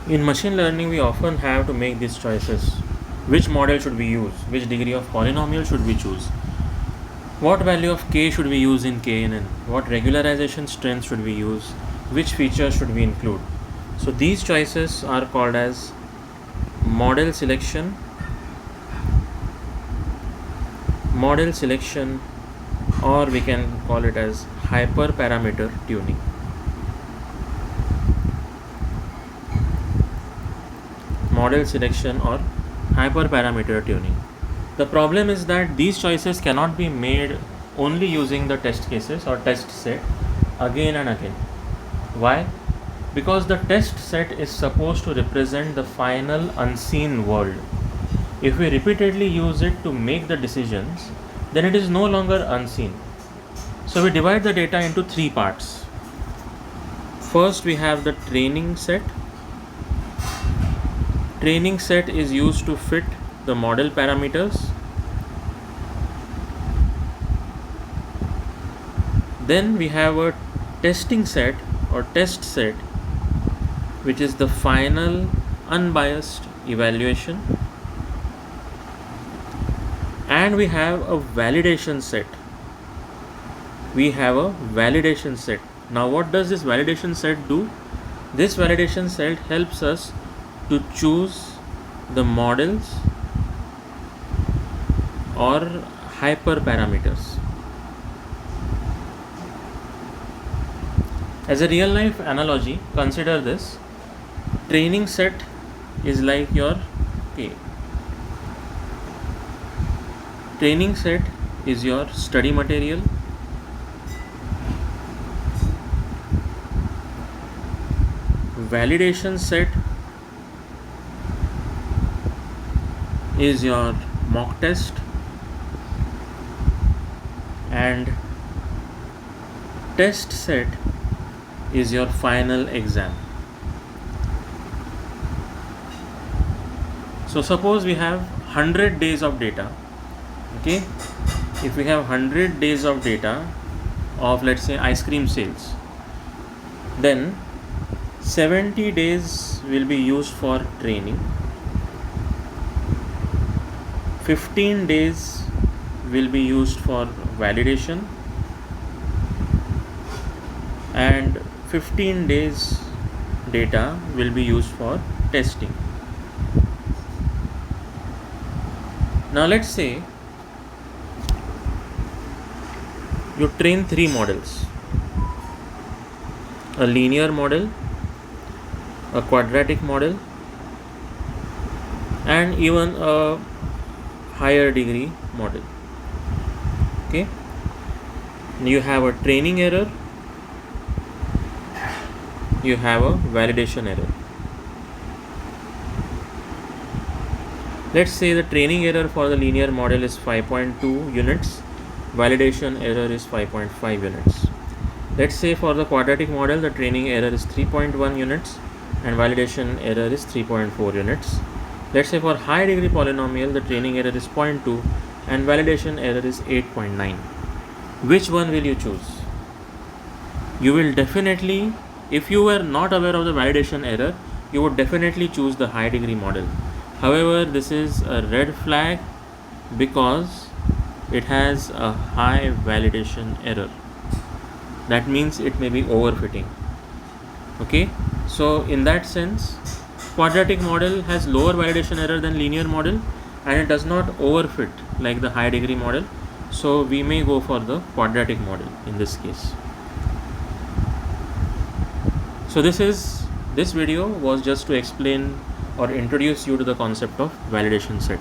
In machine learning, we often have to make these choices. Which model should we use? Which degree of polynomial should we choose? What value of k should we use in KNN? What regularization strength should we use? Which features should we include? So these choices are called as model selection, or we can call it as hyperparameter tuning. Model selection or hyperparameter tuning. The problem is that these choices cannot be made only using the test cases or test set again and again. Why? Because the test set is supposed to represent the final unseen world. If we repeatedly use it to make the decisions, then it is no longer unseen. So we divide the data into three parts. First, we have the training set. Training set is used to fit the model parameters. Then we have a testing set or test set, which is the final unbiased evaluation. And we have a validation set. Now what does this validation set do? This validation set helps us to choose the models or hyperparameters. As a real life analogy, consider this. Training set is like your K. Training set is your study material. Validation set is your mock test, and test set is your final exam. So suppose we have 100 days of data. Okay, if we have 100 days of data of, let's say, ice cream sales, then 70 days will be used for training, 15 days will be used for validation, and 15 days data will be used for testing. Now let's say you train three models: a linear model, a quadratic model, and even a higher degree model. Okay, you have a training error, you have a validation error. Let's say the training error for the linear model is 5.2 units, validation error is 5.5 units. Let's say for the quadratic model, the training error is 3.1 units and validation error is 3.4 units. Let's say for high degree polynomial, the training error is 0.2 and validation error is 8.9. Which one will you choose? You will definitely, if you were not aware of the validation error, you would definitely choose the high degree model. However, this is a red flag because it has a high validation error. That means it may be overfitting. Okay, so in that sense, quadratic model has lower validation error than linear model and it does not overfit like the high degree model. So we may go for the quadratic model in this case. So this video was just to explain or introduce you to the concept of validation set.